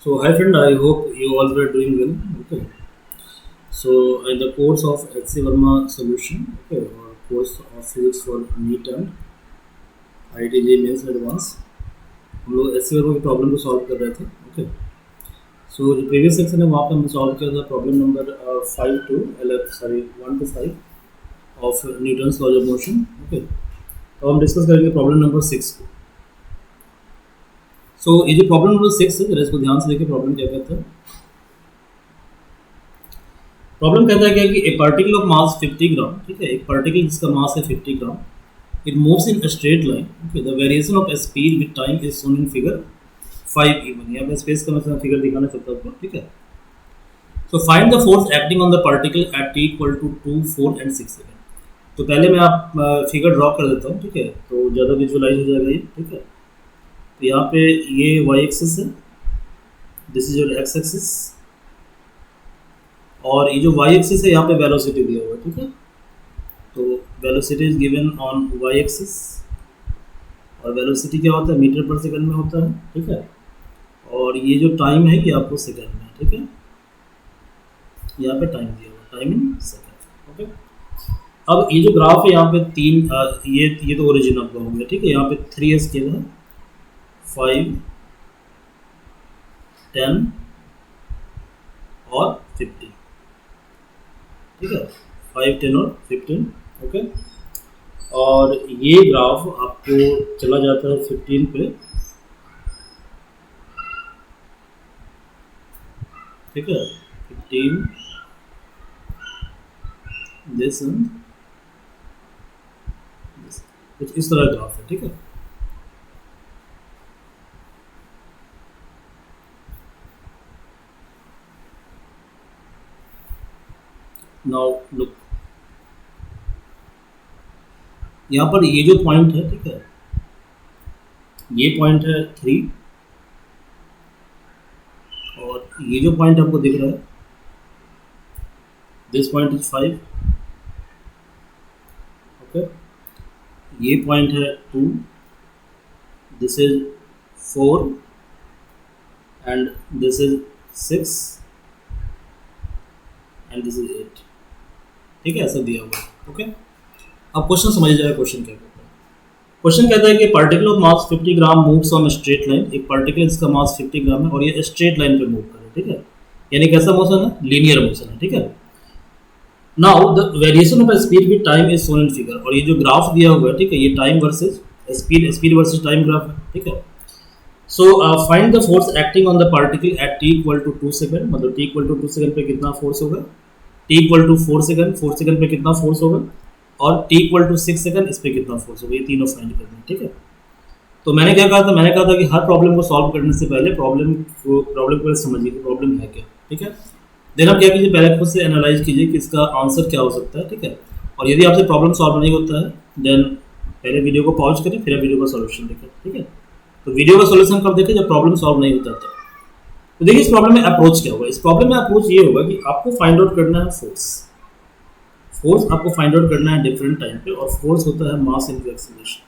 So, hi friend, I hope you all were doing well. Okay. So, in the course of HC Verma solution, okay, or course of physics for NEET and IIT mains advance हम लोग H C Verma की problem को solve कर रहे थे. Okay. सो जो previous section है वहाँ पे हमने सॉल्व किया था problem number 1 to 5 of Newton's laws of motion. Okay. तो हम डिस्कस करेंगे प्रॉब्लम नंबर 6 को. सो ये जो प्रॉब्लम नंबर 6 है जरा इसको ध्यान से देखिए प्रॉब्लम क्या कहता है. प्रॉब्लम कहता है क्या कि ए पार्टिकल ऑफ मास 50 ग्राम. ठीक है, एक पार्टिकल जिसका मास है 50 gram. It moves in a straight line. Okay, the variation of speed with time is shown in figure 5E1. यहाँ पे स्पेस का मैं फिगर दिखाना चाहता हूँ आपको. ठीक है. So find the force acting on the particle at t equal to 2, 4 and 6 second. तो पहले मैं आप फिगर ड्रॉ कर देता हूँ. ठीक है, तो ज़्यादा विजुअलाइज हो जाएगा ये. ठीक है, तो यहाँ पे ये y एक्सिस है, this is your x axis, और ये जो y एक्सिस है यहाँ पे वेलोसिटी दिया हुआ है. ठीक है, तो velocity is given on y axis, और वेलोसिटी क्या होता है मीटर पर सेकंड में होता है. ठीक है, और ये जो टाइम है ये आपको सेकंड में. ठीक है, यहाँ पे टाइम दिया हुआ, टाइम इन सेकंड. ओके. अब ये जो ग्राफ है यहाँ पे तीन ये तो ओरिजिन आपका हो गया. ठीक है, यहाँ पे 3 स्केल है, 5, 10 और 15. ठीक है, 5, 10 और 15. ओके. और ये ग्राफ आपको चला जाता है 15 पे. ठीक है, 15 दिस एंड कुछ इस तरह ग्राफ है. ठीक है, नाउ लुक, यहाँ पर ये जो पॉइंट है, ठीक है, ये पॉइंट है 3, और ये जो पॉइंट आपको दिख रहा है दिस पॉइंट इज 5. ओके, ये पॉइंट है 2, this is 4 and this is 6 and this is 8. ठीक है, ऐसा दिया हुआ है. ओके. अब क्वेश्चन समझ जाएगा. क्वेश्चन क्या कहता है. क्वेश्चन कहता है कि particle of mass 50 gram moves on straight line. एक पार्टिकल जिसका मास 50 ग्राम है और ये स्ट्रेट लाइन पे मूव कर रहा है. ठीक है, यानी कैसा मोशन है, लीनियर मोशन है. ठीक है. Now the variation of speed with time is shown in figure. और ये जो ग्राफ दिया हुआ है, ठीक है, ये time versus speed versus time graph है. ठीक है. So find the force acting on the particle at t equal to 2 second. मतलब t इक्वल टू 2 सेकंड पे कितना फोर्स होगा, t equal to 4 second, 4 second पे कितना फोर्स होगा, और t इक्वल टू 6 सेकंड इस पे कितना फोर्स होगा. ये तीनों फाइंड करना है. ठीक है. तो मैंने क्या कहा था, मैंने कहा था कि हर प्रॉब्लम को सॉल्व करने से पहले प्रॉब्लम को समझिए कि प्रॉब्लम है क्या. ठीक है. देन आप क्या कीजिए, पहले खुद से एनालाइज कीजिए कि इसका आंसर क्या हो सकता है. ठीक है, और यदि आपसे प्रॉब्लम सॉल्व नहीं होता है देन पहले वीडियो को पॉज करें, फिर वीडियो का सॉल्यूशन देखें. ठीक है, तो वीडियो का सॉल्यूशन कब देखें, जब प्रॉब्लम सॉल्व नहीं होता था. तो देखिए इस प्रॉब्लम में अप्रोच क्या होगा. इस प्रॉब्लम में अप्रोच ये होगा कि आपको फाइंड आउट करना है फोर्स आपको फाइंड आउट करना है डिफरेंट टाइम पे, और फोर्स होता है मास इनटू एक्सेलरेशन.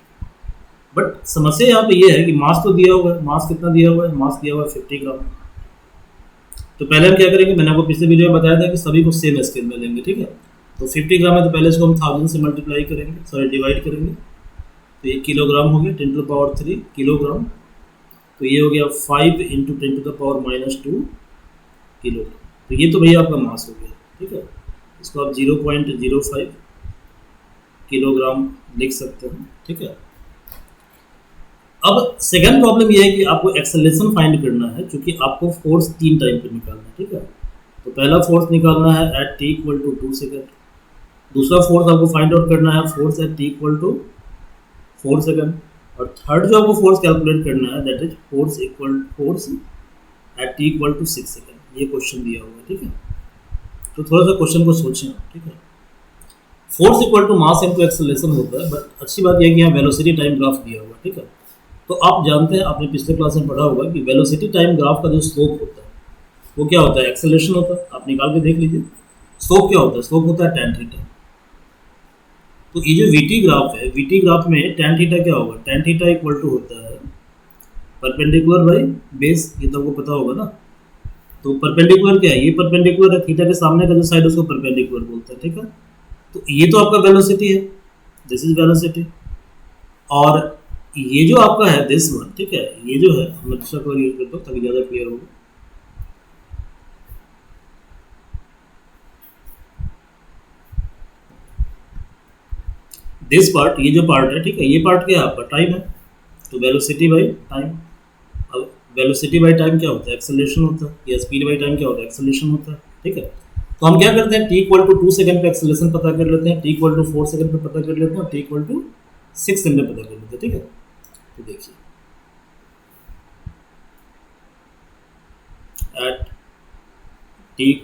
बट समस्या यहाँ पे ये है कि मास तो दिया हुआ है, मास कितना दिया हुआ है, मास दिया हुआ है 50 ग्राम. तो पहले हम क्या करेंगे, मैंने आपको पिछले वीडियो में बताया था कि सभी को सेम स्केल में लेंगे. ठीक है, तो 50 ग्राम है तो पहले इसको हम 1000 से मल्टीप्लाई करेंगे, सॉरी डिवाइड करेंगे. तो ये किलोग्राम हो गया, 10 टू द पावर 3 किलोग्राम. तो ये हो गया 5 into 10 to the power -2 kilogram. तो ये तो भैया आपका मास हो गया. ठीक है, इसको आप 0.05 किलोग्राम लिख सकते हैं. ठीक है. अब सेकंड प्रॉब्लम ये है कि आपको एक्सेलरेशन फाइंड करना है, क्योंकि आपको फोर्स 3 टाइम पे निकालना है. ठीक है, तो पहला फोर्स निकालना है at t equal to 2 second. दूसरा फोर्स आपको फाइंड आउट करना है force at t equal to 4 second. और थर्ड जो आपको फोर्स कैलकुलेट करना है that is force at t equal to 6 second. ये क्वेश्चन दिया हुआ है. ठीक है, तो थोड़ा सा क्वेश्चन को सोचें. ठीक है, force equal to mass into acceleration होता है, बट अच्छी बात यह है कि यहाँ वेलोसिटी टाइम ग्राफ दिया हुआ है. ठीक है, तो आप जानते हैं, आपने पिछले क्लास में पढ़ा होगा कि वेलोसिटी टाइम ग्राफ का जो स्लोप होता है वो क्या होता है, एक्सेलरेशन होता है. आप निकाल के देख लीजिए. स्लोप क्या होता है, स्लोप होता है tan थीटा. तो ये जो वीटी ग्राफ है, वीटी ग्राफ में tan थीटा क्या होगा, tan थीटा इक्वल टू होता है परपेंडिकुलर बाई बेस. ये तो आपको पता होगा ना, तो परपेंडिकुलर क्या है, ये परपेंडिकुलर है, थीटा के सामने का जो साइड उसको परपेंडिकुलर बोलते हैं, ठीक है। तो ये तो आपका वेलोसिटी है, दिस इज वेलोसिटी। और ये जो आपका है दिस वन, ठीक है, ये जो है मैं दूसरा कलर यूज करता हूँ ताकि ज़्यादा क्लियर होगा। दिस पार्ट, ये जो पार्ट है, ठीक है, ये पार्ट क्या है आपका, टाइम है। तो वेलोसिटी बाई टाइम। अब वेलोसिटी बाई टाइम क्या होता है, एक्सेलरेशन होता है, या स्पीड बाई टाइम क्या होता है, एक्सेलरेशन होता है, ठीक है। तो हम क्या करते हैं, t = 2 सेकंड पे एक्सेलरेशन पता कर लेते हैं, t = 4 सेकंड पे पता कर लेते हैं, और t = 6 सेकंड पे पता कर लेते हैं, ठीक है। तो देखिए एट t =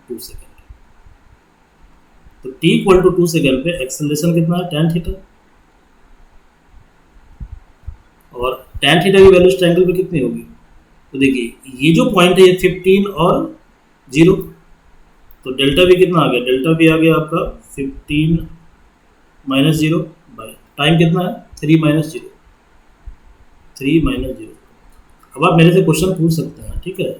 2 सेकंड, तो t = 2 सेकंड पे एक्सेलरेशन कितना है, tan थीटा। और tan थीटा की वैल्यू इस ट्रायंगल पे कितनी होगी, तो देखिए ये जो पॉइंट है ये 15 और 0, तो डेल्टा भी कितना आ गया, डेल्टा भी आ गया आपका 15 - 0 बाई टाइम कितना है 3 - 0, 3 - 0। अब आप मेरे से क्वेश्चन पूछ सकते हैं, ठीक है,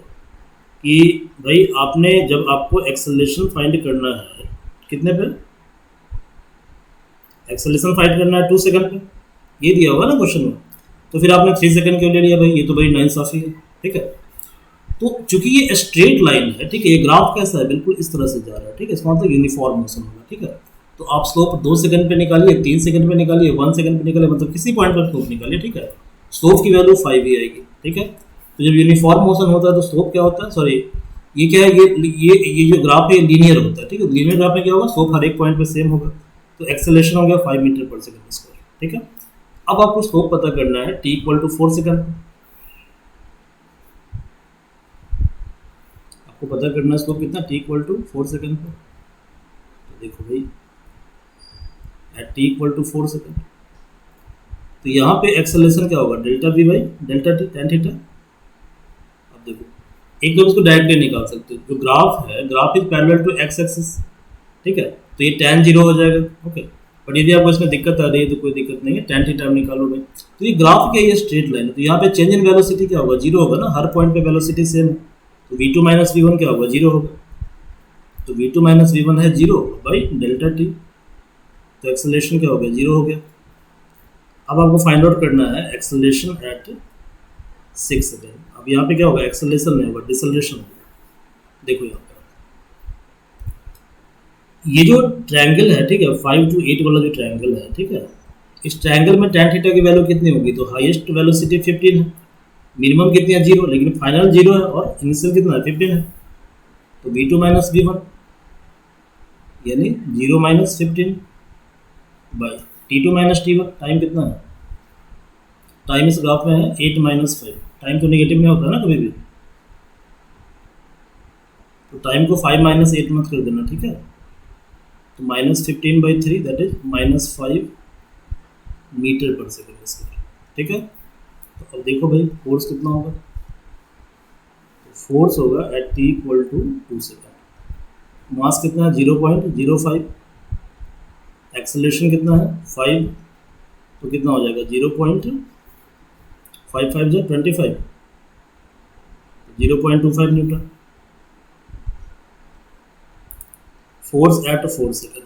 कि भाई आपने जब आपको एक्सेलरेशन फाइंड करना है कितने पे, एक्सेलरेशन फाइंड करना है 2 सेकंड पे, ये दिया होगा ना क्वेश्चन में, तो फिर आपने 3 सेकंड क्यों ले लिया भाई, ये तो बड़ी नाइंसाफी है, ठीक है। तो चूंकि ये स्ट्रेट लाइन है, ठीक है, ये ग्राफ कैसा है, बिल्कुल इस तरह से जा रहा है, ठीक है, इसका मतलब यूनिफॉर्म मोशन होगा, ठीक है। तो आप स्लोप 2 सेकंड पे निकालिए, 3 सेकंड पे निकालिए, 1 सेकंड पे निकालिए, मतलब किसी पॉइंट पर स्लोप निकालिए, ठीक है। स्लोप की वैल्यू 5 ही आएगी, ठीक है। तो जब यूनिफॉर्म मोशन होता है तो स्लोप क्या होता है, सॉरी ये क्या है, ये जो ग्राफ है लीनियर होता है, ठीक है। लीनियर ग्राफ में क्या होगा, स्लोप हर एक पॉइंट पे सेम होगा, तो एक्सेलरेशन हो गया 5 मीटर पर सेकंड स्क्वायर, ठीक है। अब आपको स्लोप पता करना है t = 4 सेकंड, आपको पता करना है स्लोप कितना, t = 4 सेकंड पे। तो देखो भाई एट t = 4 सेकंड, तो यहाँ पे एक्सेलरेशन क्या होगा, delta v by delta t, tan theta. अब देखो एकदम इसको डायरेक्टली निकाल सकते हो, जो ग्राफ है, graph is parallel to x axis, ठीक है, तो ये tan 0 हो जाएगा, ओके। बट यदि आपको इसमें दिक्कत आ रही है तो कोई दिक्कत नहीं है, tan थीटा निकालो भाई। तो ये ग्राफ क्या है, ये स्ट्रेट लाइन है, तो यहाँ पे चेंज इन वेलोसिटी क्या होगा, 0 होगा ना, हर पॉइंट पे वेलोसिटी सेम है, तो v2 - v1 क्या होगा, 0 होगा। तो v2 - v1 है 0 बाई डेल्टा t, तो एक्सेलरेशन क्या हो गया, 0 हो गया। अब आपको फाइंड आउट करना है एक्सेलरेशन एट 6 सेकेंड। अब यहाँ पे क्या होगा, एक्सेलरेशन नहीं होगा, डिसेलरेशन होगा। देखो यहाँ पे ये जो ट्रायंगल है, ठीक है, 5 to 8 वाला जो ट्रायंगल है, ठीक है, इस ट्रायंगल में tan थीटा की वैल्यू कितनी होगी, तो हाईएस्ट वेलोसिटी 15 है, मिनिमम कितनी है 0, लेकिन फाइनल 0 है, और इनिशियल कितना है 15 है। तो v2 - v1 यानी 0 - 15 बाई t2 - t1, टाइम कितना है, टाइम इस ग्राफ में है 8 - 5, टाइम तो नेगेटिव में होता है ना कभी भी, तो टाइम को 5 - 8 मत कर देना, ठीक है। तो -15/3 दैट इज -5 मीटर पर सेकंड स्क्वायर, ठीक है। तो अब देखो भाई फोर्स कितना होगा, तो फोर्स होगा एट t = 2 सेकंड, मास कितना है 0.05, एक्सेलरेशन कितना है 5, तो कितना हो जाएगा 0.55 जो 25, 0.25 Newton. Force at 4 second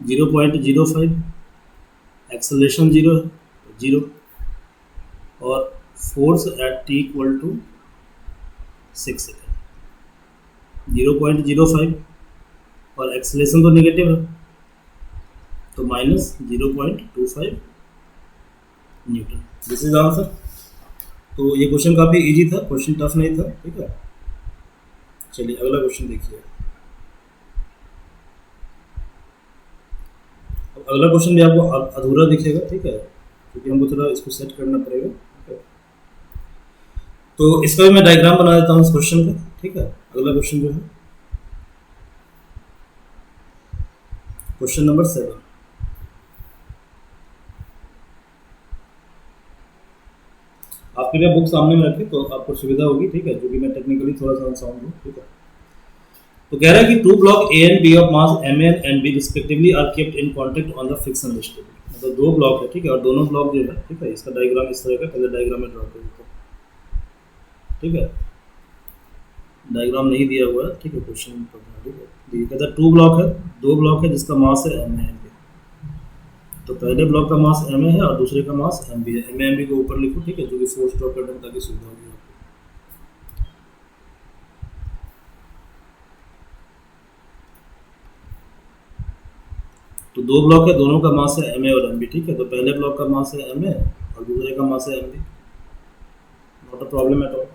0.05, acceleration 0 है, 0, और फोर्स एट t = 6 सेकंड 0.05, और एक्सेलरेशन तो नेगेटिव है, तो -0.25 न्यूटन। This is answer. तो ये क्वेश्चन काफ़ी इजी था, क्वेश्चन टफ नहीं था, ठीक है। चलिए अगला क्वेश्चन देखिए। अब अगला क्वेश्चन भी आपको अधूरा दिखेगा, ठीक है, क्योंकि हमको थोड़ा इसको सेट करना पड़ेगा, ठीक है। तो इसका भी मैं डायग्राम बना देता हूँ इस क्वेश्चन का, ठीक है। अगला क्वेश्चन जो है क्वेश्चन नंबर 7। आपके लिए बुक सामने में रखें तो आपको सुविधा होगी, ठीक है, क्योंकि मैं टेक्निकली थोड़ा सा साउंड हूँ, ठीक है। तो कह रहा है कि 2 block A and B of mass ma and b respectively are kept in contact on the friction table. मतलब 2 ब्लॉक है, ठीक है, और दोनों ब्लॉक जो है, ठीक है, इसका डायग्राम इस तरह का, पहले डायग्राम में ड्रॉ कर देता हूँ, ठीक है। डायग्राम नहीं दिया हुआ है, ठीक है, क्वेश्चन में ठीक है। ये कहता है 2 ब्लॉक है, 2 ब्लॉक है जिसका मास है एम है। तो पहले ब्लॉक का मास एम है और दूसरे का मास एम बी है। एम बी को ऊपर लिखो, ठीक है, जो कि फोर्स ड्रॉप करने में ताकि सुविधा होगी आपको। तो 2 ब्लॉक है, दोनों का मास है एम और एम बी, ठीक है। तो पहले ब्लॉक का मास है एम और दूसरे का मास है M B, not a problem at all.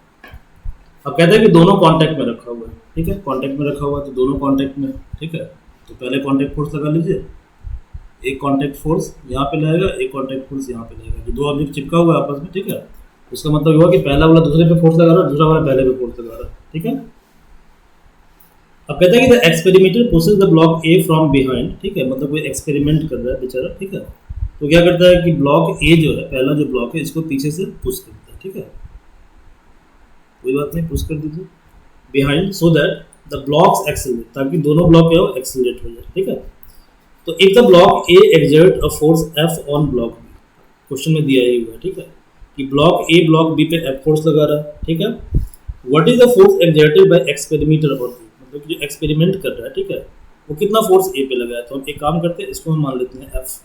अब कहते हैं कि दोनों कांटेक्ट में रखा हुआ है, ठीक है, कांटेक्ट में रखा हुआ है तो दोनों कांटेक्ट में, ठीक है। तो पहले कांटेक्ट फोर्स लगा लीजिए, एक कांटेक्ट फोर्स यहाँ पे लगेगा, एक कांटेक्ट फोर्स यहाँ पे लगेगा, जो 2 ऑब्जेक्ट चिपका हुआ है आपस में, ठीक है। उसका मतलब ये हुआ कि पहला वाला दूसरे पे फोर्स लगा रहा है, दूसरा वाला पहले पे फोर्स लगा रहा है, ठीक है। अब कहते हैं कि the experimenter pushes the block A from behind, ठीक है, मतलब कोई एक्सपेरिमेंट कर रहा है बेचारा, ठीक है। तो क्या करता है कि ब्लॉक ए जो है, पहला जो ब्लॉक है, इसको पीछे से पुश करता है, ठीक है, कोई बात नहीं, पुश कर दीजिए behind, so that the blocks accelerate, ताकि दोनों ब्लॉक है वो एक्सेलरेट हो जाए, ठीक है। तो if the block A exert a force F on block B, question में दिया ही हुआ है, ठीक है, कि ब्लॉक ए ब्लॉक बी पे एफ फोर्स लगा रहा है, ठीक है। What is the force exerted by experimenter और बी, मतलब जो एक्सपेरिमेंट कर रहा है, ठीक है, वो कितना फोर्स ए पे लगाया। तो हम एक काम करते हैं, इसको हम मान लेते हैं एफ,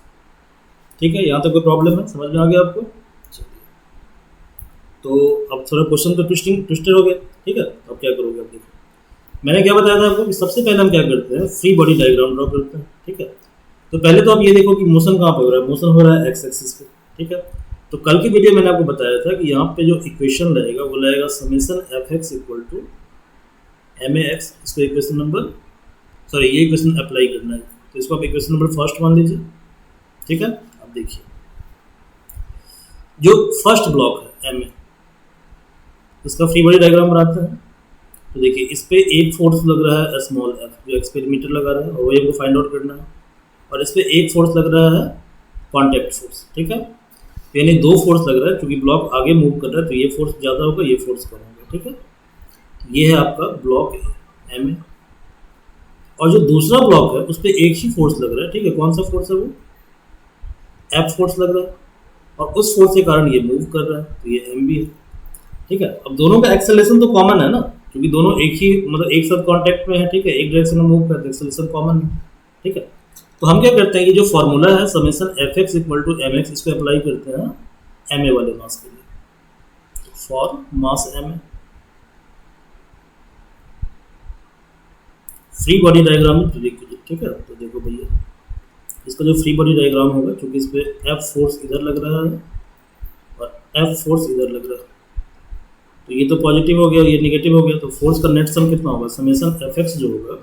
ठीक है। यहाँ तक कोई प्रॉब्लम है, समझ में आ गया आपको? तो अब थोड़ा क्वेश्चन तो ट्विस्टेड हो गया, ठीक है। अब क्या करोगे, अब देखो मैंने क्या बताया था आपको कि सबसे पहले हम क्या करते हैं, फ्री बॉडी डायग्राम ड्रॉ करते हैं, ठीक है। तो पहले तो आप ये देखो कि मोशन कहाँ पे हो रहा है, मोशन हो रहा है एक्स एक्सिस पे, ठीक है। तो कल की वीडियो मैंने आपको बताया था कि यहाँ पे जो इक्वेशन रहेगा वो रहेगा summation F X equal to M A X. इसको इक्वेशन नंबर, सॉरी ये इक्वेशन अप्लाई करना है, तो इसको आप इक्वेशन नंबर फर्स्ट मान लीजिए, ठीक है। अब देखिए जो फर्स्ट ब्लॉक है एम ए, इसका फ्री बॉडी डायग्राम बनाते हैं। तो देखिए इस पे एक फोर्स लग रहा है स्मॉल एफ, जो एक्सपेरिमेंटर लगा रहा है, और वही हमको फाइंड आउट करना है। और इस पे एक फोर्स लग रहा है कॉन्टैक्ट फोर्स, ठीक है। तो यानी 2 फोर्स लग रहा है, क्योंकि ब्लॉक आगे मूव कर रहा है तो ये फोर्स ज़्यादा होगा, ये फोर्स कम होगा, ठीक है। ये है आपका ब्लॉक एम ए। और जो दूसरा ब्लॉक है उस पर एक ही फोर्स लग रहा है, ठीक है। कौन सा फोर्स है वो? एफ फोर्स लग रहा है, और उस फोर्स के कारण ये मूव कर रहा है, तो ये एम बी है, ठीक है। अब दोनों का एक्सेलरेशन तो कॉमन है ना, क्योंकि दोनों एक ही मतलब एक साथ कांटेक्ट में है, ठीक है, एक डायरेक्शन में मूव करते हैं, एक्सेलरेशन कॉमन है, ठीक है। तो हम क्या करते हैं कि जो फॉर्मूला है summation F X equal to M X, इसको अप्लाई करते हैं एम ए वाले मास के लिए, for mass M A. Free body diagram में प्रिडिक्ट कीजिए, ठीक है। तो देखो भैया इसका जो फ्री बॉडी डायग्राम होगा, क्योंकि इस पर एफ फोर्स इधर लग रहा है और एफ फोर्स इधर लग रहा है, तो ये तो पॉजिटिव हो गया, ये नेगेटिव हो गया, तो फोर्स का नेट सम कितना होगा, समेशन एफ एक्स जो होगा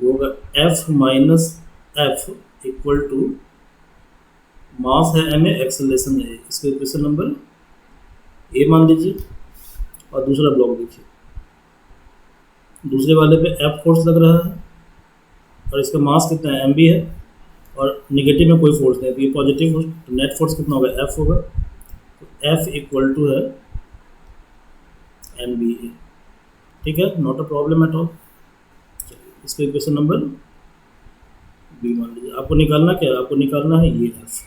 वो होगा F minus F equal to mass है एम ए, एक्सेलरेशन है, इसका इक्वेशन नंबर ए मान लीजिए। और दूसरा ब्लॉक देखिए, दूसरे वाले पे एफ फोर्स लग रहा है और इसका मास कितना है, एम बी है, और निगेटिव में कोई फोर्स नहीं है, तो ये पॉजिटिव फोर्स, तो नेट फोर्स कितना होगा, एफ होगा। तो एफ इक्वल टू है एम बी ए, ठीक है, not a problem at all. इसका इक्वेशन नंबर बी मान लीजिए। आपको निकालना क्या है, आपको निकालना है ये एफ,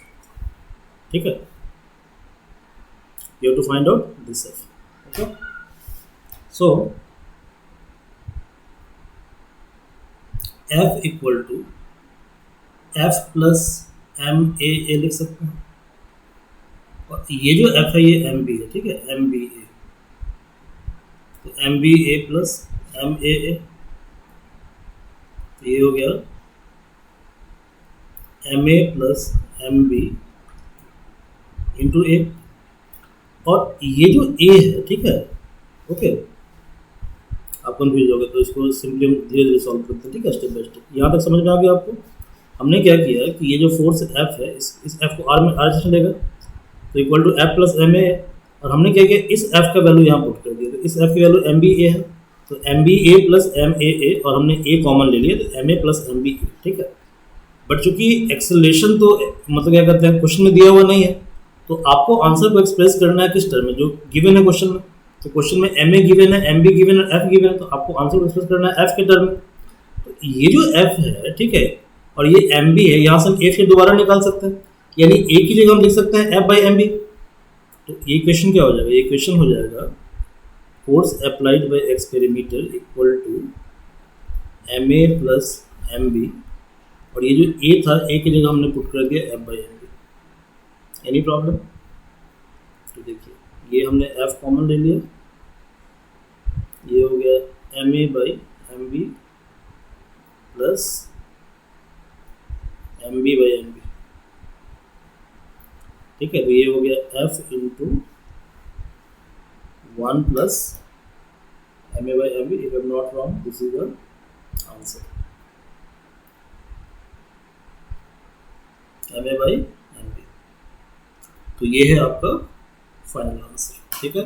ठीक है। You have to find out this F, okay. So F equal to F plus M A लिख सकते हैं, और ये जो एफ है ये एम बी है, ठीक है, एम बी ए। तो M B A plus M A, तो ये हो गया M A plus M B into A. और ये जो ए है, ठीक है, ओके, आप कन्फ्यूज हो गए तो इसको सिंपली धीरे धीरे सॉल्व करते हैं, ठीक है, स्टेप बाय स्टेप। यहाँ तक समझ में आ गया आपको? हमने क्या किया है कि ये जो फोर्स एफ है, इस एफ को आर में आर से चलेगा, तो equal to F plus M A, और हमने क्या किया, इस एफ का वैल्यू यहाँ पुट कर दिया, तो इस एफ की वैल्यू एम बी ए है, तो M B A plus M A, और हमने ए कॉमन ले लिया, तो M A plus M B A, ठीक है। बट चूंकि एक्सेलरेशन तो मतलब क्या कहते हैं क्वेश्चन में दिया हुआ नहीं है, तो आपको आंसर को एक्सप्रेस करना है किस टर्म में, जो गिवन है क्वेश्चन में। तो क्वेश्चन में एम ए गिवन है, एम बी गिवन है, एफ गिवन है, तो आपको आंसर को एक्सप्रेस करना है एफ के टर्म में। तो ये जो एफ है, ठीक है, और ये एम बी है, यहाँ से हम एफ से दोबारा निकाल सकते हैं, यानी ए की जगह हम लिख सकते हैं एफ बाई एम बी। तो ये क्वेश्चन क्या हो जाएगा, ये क्वेश्चन हो जाएगा force applied by experimenter equal to M A plus M B, और ये जो ए था ए की जगह हमने पुट कर दिया F by M B. Any problem? तो देखिए ये हमने एफ कॉमन ले लिया, ये हो गया M A by M B plus M B by M B, ठीक है। तो ये हो गया F into 1 plus M A by M B. If I am not wrong this is the answer, M A by M B. तो ये है आपका फाइनल आंसर, ठीक है।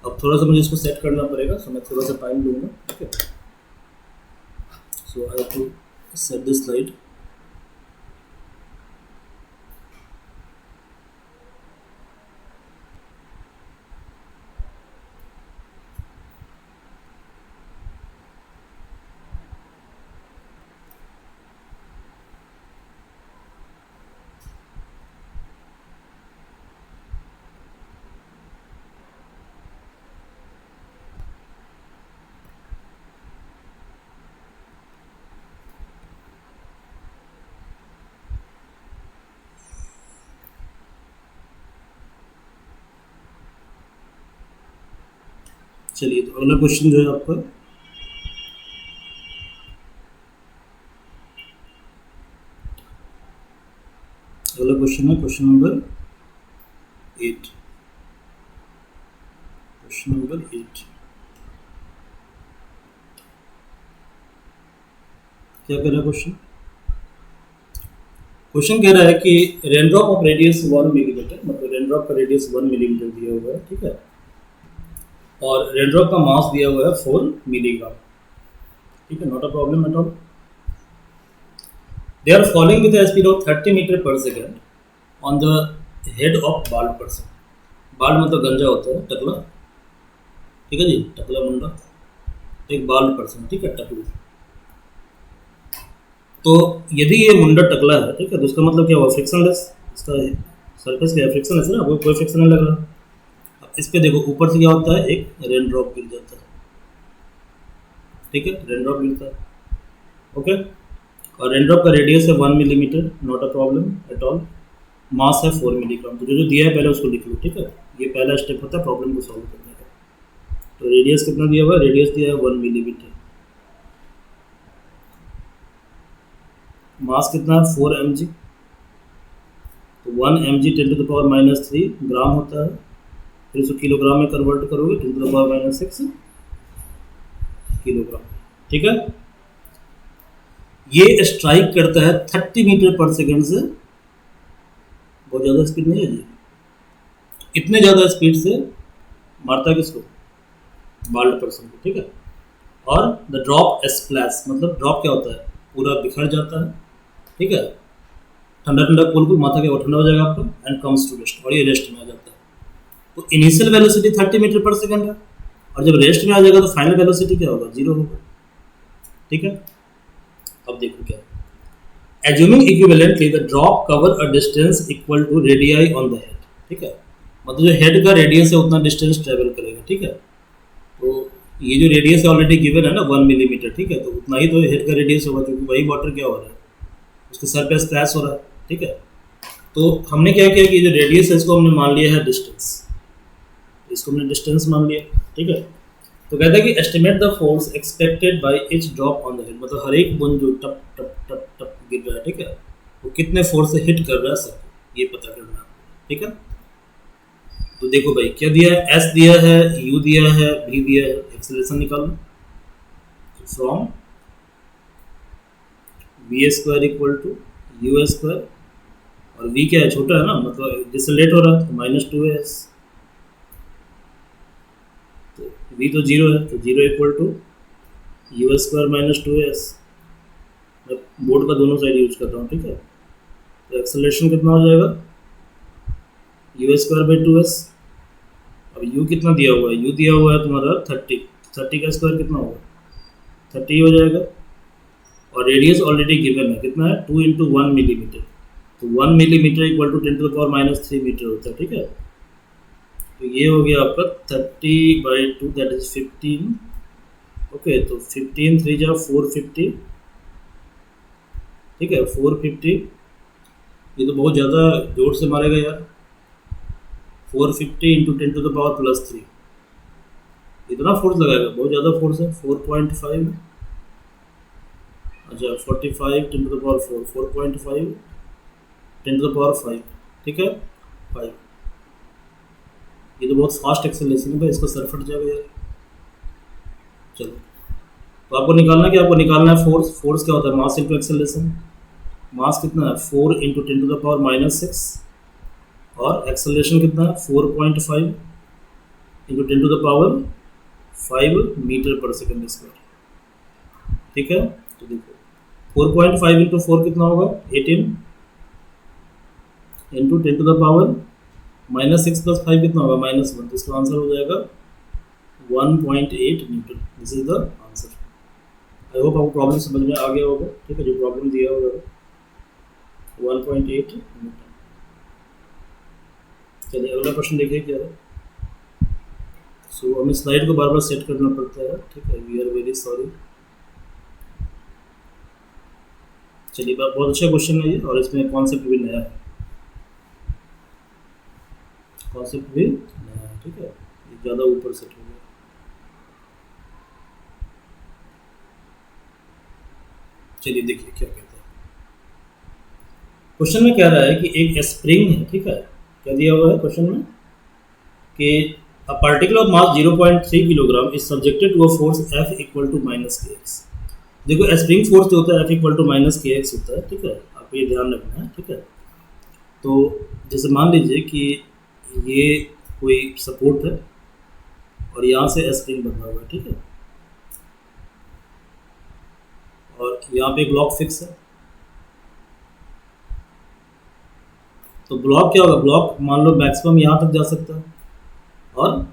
अब थोड़ा सा मुझे इसको सेट करना पड़ेगा, सो मैं थोड़ा सा टाइम लूँगा, ठीक है। So I have to set this slide. चलिए, तो अगला क्वेश्चन जो है आपका, अगला क्वेश्चन है क्वेश्चन नंबर 8। क्वेश्चन नंबर 8 क्या कह रहा है क्वेश्चन? क्वेश्चन कह रहा है कि rain drop of radius 1 millimetre, मतलब रेन ड्रॉप का रेडियस 1 मिलीमीटर दिया हुआ है, ठीक है, और रेन ड्रॉप का मास दिया हुआ है 4 मिलीग्राम, ठीक है, not a problem at all. They are falling with the speed of 30 metre per second on the head of bald person. Bald मतलब गंजा होता है, टकला, ठीक है जी, टकला मुंडा, एक बाल्ड पर्सन, ठीक है, टकलू। तो यदि ये मुंडा टकला है, ठीक है, तो उसका मतलब क्या हुआ? फ्रिक्शनलेस, इसका सरफेस क्या है? फ्रिक्शनलेस है ना, वो कोई फ्रिक्शन नहीं लग रहा। इस पे देखो ऊपर से क्या होता है, एक रेन ड्रॉप गिर जाता है, ठीक है, रेन ड्रॉप गिरता है, ओके। और रेन ड्रॉप का रेडियस है 1 millimetre, not a problem at all. Mass है 4 मिलीग्राम। तो जो दिया है पहले उसको लिख लो, ठीक है, ये पहला स्टेप होता है प्रॉब्लम को सॉल्व करने का। तो रेडियस कितना दिया हुआ है? रेडियस दिया है 1 मिलीमीटर। मास कितना है? 4 mg। तो 1 mg 10⁻³ ग्राम होता है, फिर उसको किलोग्राम में कन्वर्ट करोगे 10⁻⁶ किलोग्राम, ठीक है। ये स्ट्राइक करता है 30 मीटर पर सेकंड से, बहुत ज़्यादा स्पीड नहीं है जी, इतने ज़्यादा स्पीड से मारता है किसको? बाल्ड पर्सन को, ठीक है। और द ड्रॉप स्प्लैश, मतलब ड्रॉप क्या होता है? पूरा बिखर जाता है, ठीक है, ठंडा ठंडा बिल्कुल माथा क्या ठंडा हो जाएगा आपका, एंड कम्स टू रेस्ट, और ये रेस्ट में आ जाता है। तो इनिशियल वेलोसिटी 30 मीटर पर सेकंड है, और जब रेस्ट में आ जाएगा तो फाइनल वेलोसिटी क्या होगा? 0 होगा, ठीक है। अब देखो क्या, assuming equivalently the drop cover a distance equal to radii on the head, ठीक है, मतलब जो हेड का रेडियस है उतना डिस्टेंस ट्रेवल करेगा, ठीक है। तो ये जो रेडियस ऑलरेडी गिवन है ना 1 मिलीमीटर, ठीक है, तो उतना ही तो हेड का रेडियस होगा, क्योंकि वही वाटर क्या हो रहा है, उसके सर पे स्प्लैश हो रहा है, ठीक है। तो हमने क्या किया कि जो रेडियस है इसको हमने मान लिया है डिस्टेंस, इसको हमने डिस्टेंस मान लिया, ठीक है। तो कहता है कि estimate the force expected by each drop on the head, मतलब हर एक बूंद जो टप टप टप टप गिर रहा है, ठीक है, वो कितने फोर्स से हिट कर रहा है सब, ये पता करना है, ठीक है। तो देखो भाई क्या दिया है, एस दिया है, यू दिया है, भी दिया है, एक्सेलरेशन निकालो। From v² equal to u², और v क्या है? छोटा है ना, मतलब डिसलेट हो रहा है, तो -2s, तो v तो 0 है, तो 0 इक्वल टू u² -2s। मैं बोर्ड का दोनों साइड यूज कर रहा हूँ, ठीक है। तो एक्सेलरेशन कितना हो जाएगा? u²/2s। अब u कितना दिया हुआ है? u दिया हुआ है तुम्हारा 30 का स्क्वायर कितना होगा? 30 हो जाएगा, और रेडियस ऑलरेडी गिवन है, कितना है? 2 × 1 मिलीमीटर। तो 1 मिलीमीटर इक्वल टू 10⁻³ मीटर होता है, ठीक है। तो ये हो गया आपका 30/2 दैट इज 15। ओके, तो 15 3 जा 450, ठीक है 450। ये तो बहुत ज़्यादा जोर से मारेगा यार। 450 इंटू 10⁻+3, इतना फोर्स लगाएगा, बहुत ज़्यादा फोर्स है। 4.5, अच्छा 45 10⁻4, 4.5 10⁻5, ठीक है 5। ये तो बहुत फास्ट एक्सेलरेशन है भाई, इसका सर फट जाएगा यार। चलो, तो आपको निकालना क्या, आपको निकालना है फोर्स। फोर्स क्या होता है, मास इंटू एक्सेलरेशन। मास कितना है 4 इंटू 10⁻⁻6, और एक्सेलरेशन कितना है 4.5 into 10⁻5 metre per second square, ठीक है। तो देखो 4.5 इंटू 4 कितना होगा 18 इंटू 10⁻⁻6 प्लस 5 कितना होगा -1, तो इसका आंसर हो जाएगा 1.8 Newton. This is the answer. I hope आपको प्रॉब्लम समझ में आ गया होगा, ठीक है। जो प्रॉब्लम दिया होगा 1.8 न्यूटन। चलिए अगला प्रश्न देखिए क्या है। सो हमें स्लाइड को बार बार सेट करना पड़ता है, ठीक है। We are very sorry. चलिए बहुत अच्छा क्वेश्चन है ये, और इसमें कॉन्सेप्ट भी नया है, कॉन्सेप्ट भी नया है, ठीक है। ये ज़्यादा ऊपर सेट हो गया। चलिए देखिए क्या कहता है। क्वेश्चन में कह रहा है कि एक स्प्रिंग है, ठीक है। क्या दिया हुआ है क्वेश्चन में कि a particle of mass 0.3 kilogram is subjected to a force F equal to -kx। देखो स्प्रिंग फोर्स जो होता है F इक्वल टू -kx होता है, ठीक है। आपको ये ध्यान रखना है, ठीक है। तो जैसे मान लीजिए कि ये कोई सपोर्ट है और यहाँ से स्प्रिंग बना हुआ है, ठीक है। और यहाँ पे ब्लॉक फिक्स है। तो ब्लॉक क्या होगा, ब्लॉक मान लो मैक्सिमम यहाँ तक जा सकता है और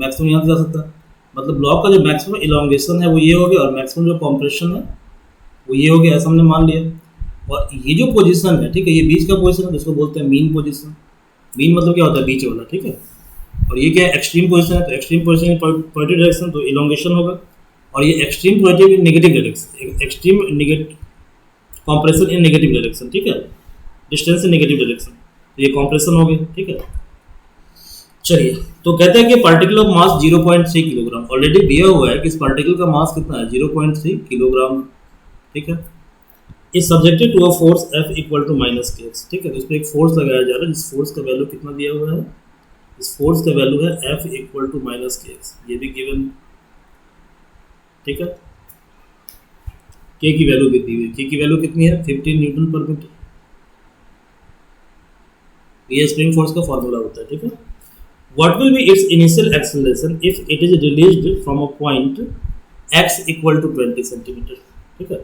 मैक्सिमम यहाँ तक जा सकता है। मतलब ब्लॉक का जो मैक्सिमम इलांगेशन है वो ये हो गया, और मैक्सिमम जो कॉम्प्रेशन है वो ये हो गया, ऐसा हमने मान लिया। और ये जो पोजीशन है, ठीक है, ये बीच का पोजीशन है, जिसको बोलते हैं मीन पोजीशन। मीन मतलब क्या होता है, बीच वाला, ठीक है। और ये क्या है, एक्सट्रीम पोजीशन है। तो extreme position in positive direction, तो इलांगेशन होगा। और ये extreme positive in negative direction, extreme negative compression in negative direction, ठीक है। डिस्टेंस इन नेगेटिव डायरेक्शन, तो ये कॉम्प्रेशन हो गया, ठीक है। चलिए, तो कहते हैं कि particle of mass 0.3 kilogram, already दिया हुआ है कि इस पार्टिकल का मास कितना है 0.3 किलोग्राम, ठीक है। Is subjected to a force F equal to -kx, ठीक है। तो इस पर एक फोर्स लगाया जा रहा है, जिस फोर्स का वैल्यू कितना दिया हुआ है, इस फोर्स का वैल्यू है F इक्वल टू -kx, ये भी गिवन, ठीक है। के की वैल्यू भी दी हुई, के की वैल्यू कितनी है 15 न्यूटन पर मीटर। ये स्प्रिंग फोर्स का फॉर्मूला होता है, ठीक है। What will be its initial acceleration if it is released from a point x equal to 20 centimetre, ठीक है।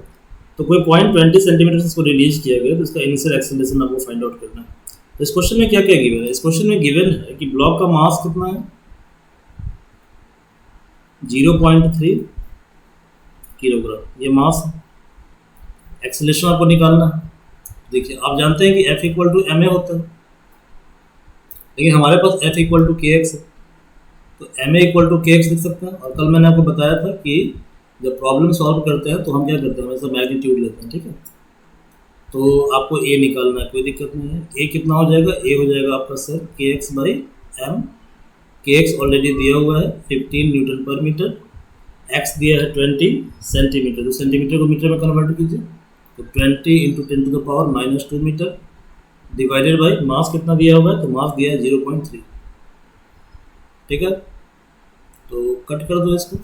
तो कोई पॉइंट 20 सेंटीमीटर से इसको रिलीज किया गया, तो इसका इनिशियल एक्सेलरेशन आपको फाइंड आउट करना है। तो इस क्वेश्चन में क्या क्या गिवन है, इस क्वेश्चन में गिवन है कि ब्लॉक का मास कितना है 0.3 किलोग्राम, ये मास है। एक्सेलरेशन आपको निकालना है। देखिए आप जानते हैं कि F इक्वल टू ma होता है, लेकिन हमारे पास F इक्वल टू kx है, तो ma इक्वल टू kx लिख सकते हैं। और कल मैंने आपको बताया था कि जब प्रॉब्लम सॉल्व करते हैं तो हम क्या करते हैं, हमेशा मैग्नीट्यूड लेते हैं, ठीक है। तो आपको a निकालना है, कोई दिक्कत नहीं है। a कितना हो जाएगा, a हो जाएगा आपका सर kx/m। kx ऑलरेडी दिया हुआ है 15 न्यूटन पर मीटर, x दिया है 20 सेंटीमीटर, तो सेंटीमीटर को मीटर में कन्वर्ट कीजिए, तो 20 into 10⁻⁻2 metre divided by mass कितना दिया हुआ है, तो मास दिया है 0.3, ठीक है। तो कट कर दो इसको,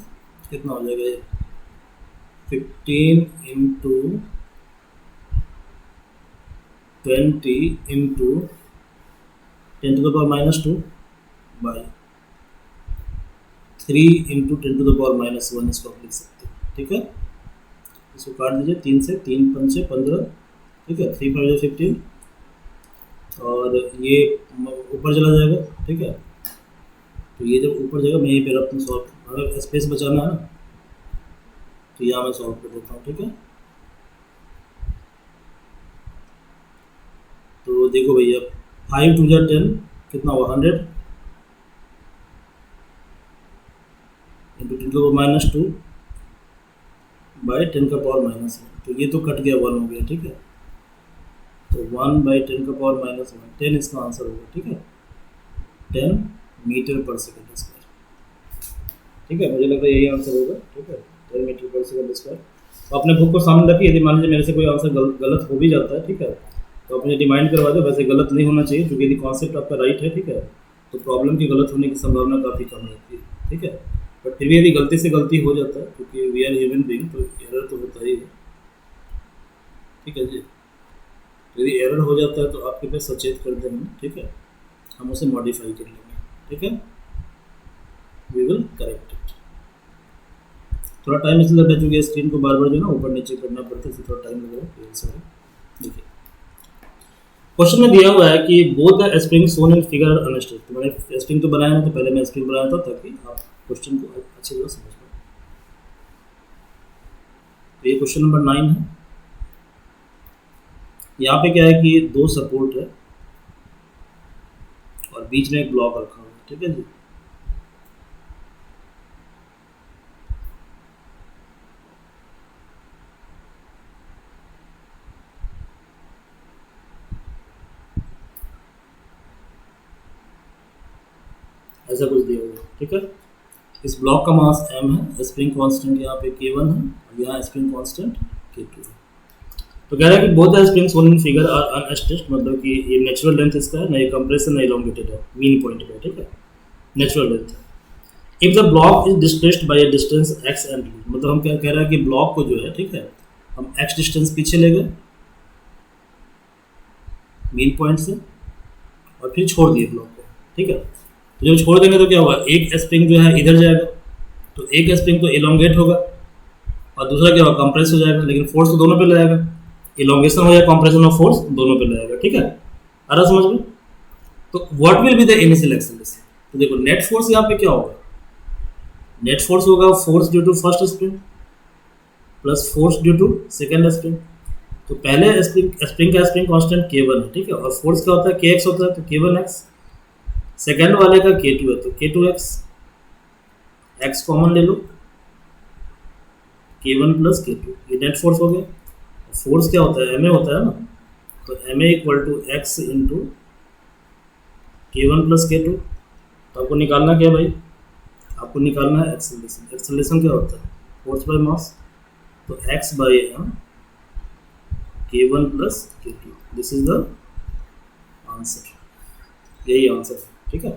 कितना हो जाएगा ये 15 इंटू 20 इंटू 10⁻⁻2 बाई 3 इंटू 10⁻⁻1, इसको आप लिख सकते हैं, ठीक है। इसको काट दीजिए, 3 से 3 पंचे 15, ठीक है। 3 5 15, और ये ऊपर चला जाएगा, ठीक है। तो ये जब ऊपर जाएगा, मैं यहीं पे अपना सॉल्व, अगर स्पेस बचाना है ना तो यहाँ मैं सॉल्व कर देता हूँ, ठीक है। तो देखो भैया 5 2 10 कितना हुआ 100, 10⁻², बाई 10⁻⁻1। तो ये तो कट गया, 1 हो गया, ठीक है। तो 1/10⁻⁻1, 10 इसका आंसर होगा, ठीक है, 10 मीटर पर सेकेंड स्क्वायर, ठीक है। मुझे लग रहा है यही आंसर होगा, ठीक है, 10 मीटर पर सेकेंड स्क्वायर। तो अपने बुक को सामने रखिए, यदि मान लीजिए मेरे से कोई आंसर गलत हो भी जाता है, ठीक है, तो अपने रिमाइंड करवा दो। वैसे गलत नहीं होना चाहिए, क्योंकि यदि कॉन्सेप्ट आपका राइट है, ठीक है, तो प्रॉब्लम की गलत होने की संभावना काफ़ी कम रहती है, ठीक है। बट फिर भी यदि गलती से गलती हो जाता है, क्योंकि वी आर ह्यूमन बीइंग, तो एरर तो होता ही है, ठीक है जी। यदि एरर हो जाता है तो आपके पास सचेत कर देंगे, ठीक है, हम उसे मॉडिफाई कर लेंगे, ठीक है, वी विल करेक्ट इट। थोड़ा टाइम इसलिए लग चुकी है, स्क्रीन को बार बार जो है ना ऊपर नीचे करना पड़ता है, इसलिए थोड़ा टाइम लग रहा है, सॉरी। देखिए क्वेश्चन में दिया हुआ है कि both the spring shown in figure unstretched. तो मैंने स्प्रिंग तो बनाया ना, तो पहले मैं स्प्रिंग बनाया था ताकि आप क्वेश्चन को अच्छी तरह समझ पाए। तो ये क्वेश्चन नंबर 9 है। यहाँ पे क्या है कि 2 सपोर्ट है और बीच में एक ब्लॉक रखा हुआ है, ठीक है जी। ऐसा कुछ दिया हुआ है, ठीक है। इस ब्लॉक का मास m है, स्प्रिंग कांस्टेंट यहाँ पे k1 है और यहाँ स्प्रिंग कांस्टेंट k2 है। तो कह रहा है कि both the springs shown in figure are unstretched, मतलब कि ये नेचुरल लेंथ इसका है, ना ये कंप्रेशन ना इलोंगेटेड है, मीन पॉइंट पे, ठीक है, नेचुरल लेंथ है। If the block is displaced by a distance x and d, मतलब हम क्या कह रहे हैं कि ब्लॉक को जो है, ठीक है, हम x डिस्टेंस पीछे ले गए मीन पॉइंट से और फिर छोड़ दिए ब्लॉक को, ठीक है। तो जब छोड़ देंगे तो क्या होगा, एक स्प्रिंग जो है इधर जाएगा, तो एक स्प्रिंग तो इलोंगेट होगा और दूसरा क्या होगा, कंप्रेस हो जाएगा, लेकिन फोर्स तो दोनों पे लगाएगा, इलोंगेशन हो या कंप्रेशन ऑफ फोर्स दोनों पे लगाएगा, ठीक है। आ रहा समझ में? तो what will be the initial acceleration? तो देखो नेट फोर्स यहाँ पे क्या होगा, नेट फोर्स होगा force due to first spring plus force due to second spring. तो पहले स्प्रिंग का स्प्रिंग कांस्टेंट k1 है, ठीक है, और फोर्स क्या होता है, kx होता है, तो k1x। सेकेंड वाले का k2 है, तो k2x, x कॉमन ले लो, k1 प्लस k2, ये नेट फोर्स हो गया। फोर्स क्या होता है, ma होता है ना, तो ma equal to x into k1 plus k2। तो आपको निकालना क्या है भाई, आपको निकालना है एक्सेलरेशन। एक्सेलरेशन क्या होता है, फोर्स बाय मास, तो x by m k1 plus k2, this is the answer, यही आंसर है, ठीक है।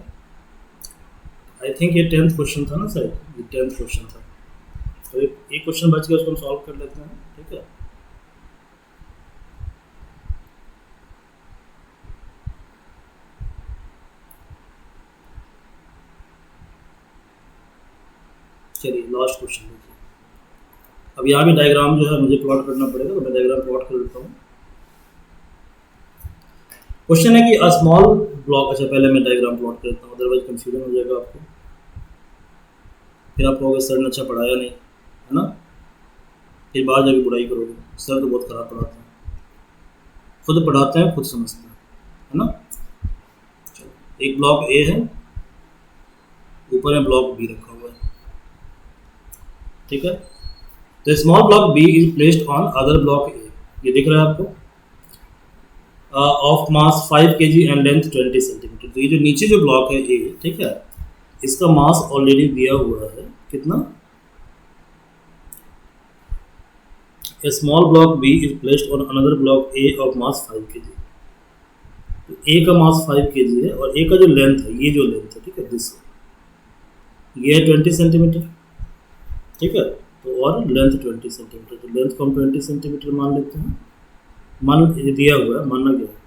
आई थिंक ये 10th क्वेश्चन था ना सर, ये 10th क्वेश्चन था। तो एक क्वेश्चन बच गया, उसको हम सॉल्व कर लेते हैं, ठीक है। चलिए लास्ट क्वेश्चन देखिए। अब यहाँ भी डायग्राम जो है मुझे प्लॉट करना पड़ेगा, तो मैं डायग्राम प्लॉट कर लेता हूँ। क्वेश्चन है कि अ स्मॉल ब्लॉक, अच्छा पहले मैं डायग्राम प्लॉट करता हूँ, अदरवाइज कंफ्यूजन हो जाएगा आपको, फिर आप कहोगे सर ने अच्छा पढ़ाया नहीं, है ना, फिर बाहर जाके बुराई करोगे, सर तो बहुत खराब पढ़ाते हैं। खुद पढ़ाते हैं खुद समझते हैं, है ना। चलो एक ब्लॉक ए है, ऊपर में ब्लॉक बी रखा हुआ है, ठीक है। तो small block B is placed on other block A, ये दिख रहा है आपको, of mass 5 kg and length 20 centimetre. तो ये जो नीचे जो ब्लॉक है ए, ठीक है, इसका मास ऑलरेडी दिया हुआ है कितना, A small block B is placed on another block A of mass 5 kg। तो A का मास 5 kg है और A का जो लेंथ है, ये जो लेंथ है, ठीक है, दिस ये है 20 सेंटीमीटर, ठीक है। तो और लेंथ 20 सेंटीमीटर, तो लेंथ को हम 20 सेंटीमीटर मान लेते हैं। मान ये दिया हुआ है, मानना क्या है,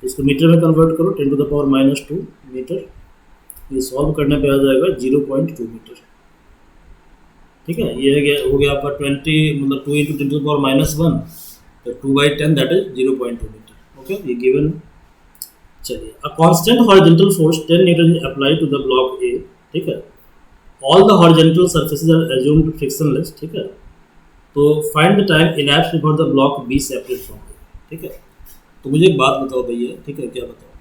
इसको मीटर में कन्वर्ट करो, 10⁻⁻2 मीटर। ये सॉल्व करने पे आ जाएगा 0.2 मीटर, ठीक है। ये हो गया आपका 20, मतलब 2 इंटू 10⁻⁻1, तो 2/10 दैट इज 0.2 मीटर, ओके, ये गिवन है। चलिए, a constant horizontal force 10 newton is applied to the block A, ठीक है। All the horizontal surfaces are assumed frictionless, ठीक है। तो find the time elapsed before the block B separate from A, ठीक है। तो मुझे एक बात बताओ भैया, ठीक है, क्या बताओ,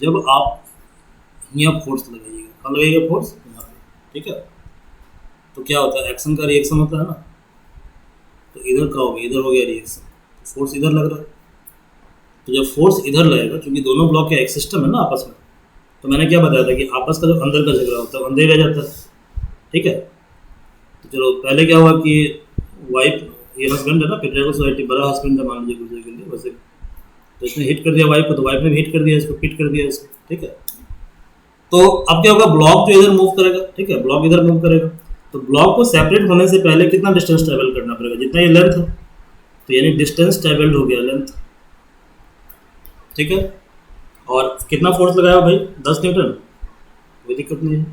जब आप यहाँ फोर्स लगाइएगा, कहाँ लगाइएगा फोर्स, यहाँ पे, ठीक है। तो क्या होता है, एक्शन का रिएक्शन होता है ना, तो इधर का हो गया, इधर हो गया रिएक्शन, तो फोर्स इधर लग रहा है। तो जब फोर्स इधर लगेगा, क्योंकि दोनों ब्लॉक का एक सिस्टम है ना आपस में, तो मैंने क्या बताया था कि आपस का जो अंदर का झगड़ा होता है अंदर ही रह जाता है, ठीक है। तो चलो पहले क्या हुआ कि वाइफ, ये हस्बैंड है ना, पेट्रियार्कल सोसाइटी, बड़ा हस्बैंड है मान लीजिए दूसरे के लिए वैसे, तो इसने हिट कर दिया वाइफ को, तो वाइफ ने भी हिट कर दिया इसको, हिट कर दिया इसको, ठीक है। तो अब क्या होगा, ब्लॉक जो इधर मूव करेगा, ठीक है, ब्लॉक इधर मूव करेगा, तो ब्लॉक को सेपरेट होने से पहले कितना डिस्टेंस ट्रेवल करना पड़ेगा, जितना ये लेंथ है, तो यानी डिस्टेंस ट्रेवल्ड हो गया लेंथ, ठीक है। और कितना फोर्स लगाया भाई, 10 न्यूटन, कोई दिक्कत नहीं है,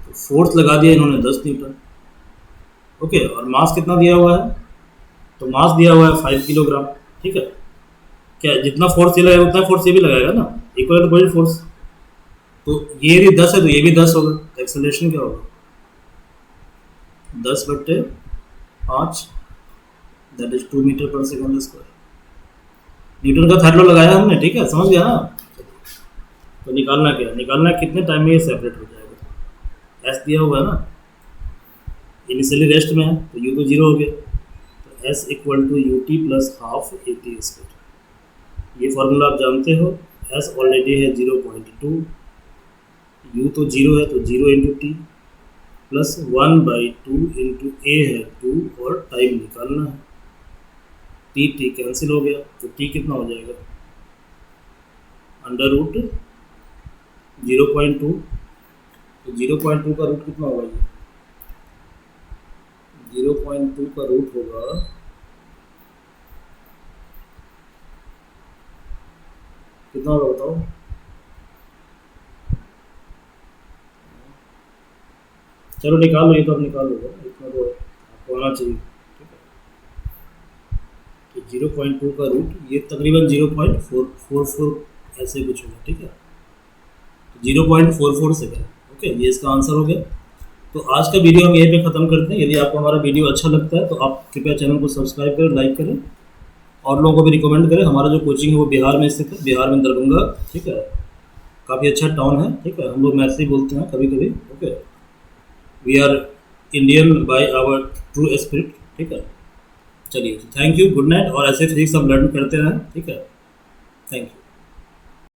तो फोर्स लगा दिया इन्होंने 10 न्यूटन, ओके। और मास कितना दिया हुआ है, तो मास दिया हुआ है 5 किलोग्राम, ठीक है। क्या जितना फोर्स ये लगाएगा उतना फोर्स ये भी लगाएगा ना, इक्वल टू कोई फोर्स, तो ये यदि 10 है तो ये भी 10 होगा, तो एक्सेलरेशन क्या होगा, 10/5, that is 2 metre per second square. Newton का थर्ड लॉ लगाया हमने, ठीक है, समझ गया ना। तो निकालना क्या, निकालना है कितने टाइम में ये सेपरेट हो जाएगा, एस दिया हुआ है ना, इनिशियली रेस्ट में है तो यू तो जीरो हो गया, तो S equal to U T plus half A T square. ये फॉर्मूला आप जानते हो, एस ऑलरेडी है 0.2, यू तो जीरो है तो 0 × टी प्लस 1/2 × ए है 2, और टाइम निकालना है, टी टी कैंसिल हो गया, तो टी कितना हो जाएगा, √0.2, तो 0.2 का रूट कितना होगा, ये 0.2 का रूट होगा, कितना होगा बताओ, चलो निकाल लो, ये तो अब निकाल लो, इतना तो आपको आना चाहिए, ठीक है। तो 0.2 का रूट ये तकरीबन 0.444 ऐसे कुछ होगा, ठीक है, तो 0.44 सेकेंड, ओके, ये इसका आंसर हो गया। तो आज का वीडियो हम यहीं पे ख़त्म करते हैं। यदि आपको हमारा वीडियो अच्छा लगता है तो आप कृपया चैनल को सब्सक्राइब करें, लाइक करें, और लोगों को भी रिकमेंड करें। हमारा जो कोचिंग है वो बिहार में स्थित है, बिहार में दरभंगा, ठीक है, काफ़ी अच्छा टाउन है, ठीक है, हम लोग मैथली बोलते हैं कभी कभी, okay. We are Indian by our true spirit, ठीक है। चलिए, थैंक यू, गुड नाइट, और ऐसे फिजिक्स हम लर्न करते रहें, ठीक है, थैंक यू।